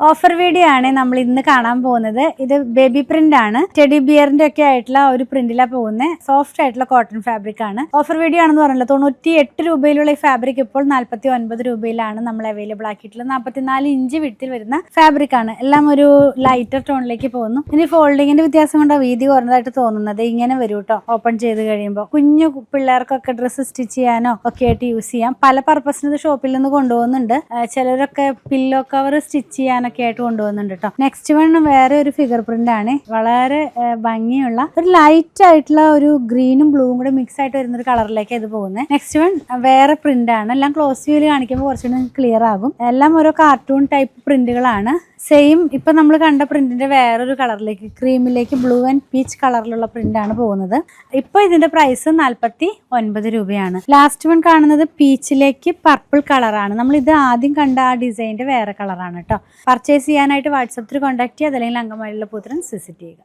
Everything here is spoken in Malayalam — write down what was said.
ഓഫർ വീഡിയോ ആണ് നമ്മൾ ഇന്ന് കാണാൻ പോകുന്നത്. ഇത് ബേബി പ്രിന്റ് ആണ്. ടെഡി ബിയറിന്റെ ഒക്കെ ആയിട്ടുള്ള ഒരു പ്രിന്റിലാണ് പോകുന്നത്. സോഫ്റ്റ് ആയിട്ടുള്ള കോട്ടൺ ഫാബ്രിക് ആണ്. ഓഫർ വീഡിയോ ആണെന്ന് പറഞ്ഞല്ലോ. 98 രൂപയിലുള്ള ഈ ഫാബ്രിക് ഇപ്പോൾ 49 രൂപയിലാണ് നമ്മൾ അവൈലബിൾ ആക്കിയിട്ടുള്ളത്. 44 ഇഞ്ച് വിഡ്ത്തിൽ വരുന്ന ഫാബ്രിക് ആണ്. എല്ലാം ഒരു ലൈറ്റർ ടോണിലേക്ക് പോകുന്നു. ഇനി ഫോൾഡിങ്ങിന്റെ വ്യത്യാസം കൊണ്ട് വീതി കുറഞ്ഞതായിട്ട് തോന്നുന്നത് ഇങ്ങനെ വരും കേട്ടോ. ഓപ്പൺ ചെയ്ത് കഴിയുമ്പോൾ കുഞ്ഞു പിള്ളേർക്കൊക്കെ ഡ്രസ്സ് സ്റ്റിച്ച് ചെയ്യാനോ ഒക്കെ ആയിട്ട് യൂസ് ചെയ്യാം. പല പർപ്പസിന് ഷോപ്പിൽ നിന്ന് കൊണ്ടുപോകുന്നുണ്ട്. ചിലരൊക്കെ പില്ലോ കവർ സ്റ്റിച്ച് ചെയ്യാൻ ഒക്കെ ആയിട്ട് കൊണ്ടുപോകുന്നുണ്ട് കേട്ടോ. നെക്സ്റ്റ് വൺ വേറെ ഒരു ഫിഗർ പ്രിന്റ് ആണ്. വളരെ ഭംഗിയുള്ള ഒരു ലൈറ്റ് ആയിട്ടുള്ള ഒരു ഗ്രീനും ബ്ലൂവും കൂടെ മിക്സ് ആയിട്ട് വരുന്ന ഒരു കളറിലേക്ക് ഇത് പോകുന്നത്. നെക്സ്റ്റ് വൺ വേറെ പ്രിന്റ് ആണ്. എല്ലാം ക്ലോസ് വ്യൂവിൽ കാണിക്കുമ്പോൾ കുറച്ചുകൂടി ക്ലിയർ ആകും. എല്ലാം ഓരോ കാർട്ടൂൺ ടൈപ്പ് പ്രിന്റുകളാണ്. സെയിം ഇപ്പൊ നമ്മൾ കണ്ട പ്രിന്റിന്റെ വേറൊരു കളറിലേക്ക് ക്രീമിലേക്ക് ബ്ലൂ ആൻഡ് പീച്ച് കളറിലുള്ള പ്രിന്റ് ആണ് പോകുന്നത്. ഇപ്പൊ ഇതിന്റെ പ്രൈസ് 49 രൂപയാണ്. ലാസ്റ്റ് വൺ കാണുന്നത് പീച്ചിലേക്ക് പർപ്പിൾ കളറാണ്. നമ്മൾ ഇത് ആദ്യം കണ്ട ആ ഡിസൈനിന്റെ വേറെ കളറാണ് കേട്ടോ. പർച്ചേസ് ചെയ്യാനായിട്ട് വാട്സപ്പിൽ കോൺടാക്ട് ചെയ്യുക, അതല്ലെങ്കിൽ അങ്കമാലിയിലെ പുത്രൻ വിസിറ്റ് ചെയ്യുക.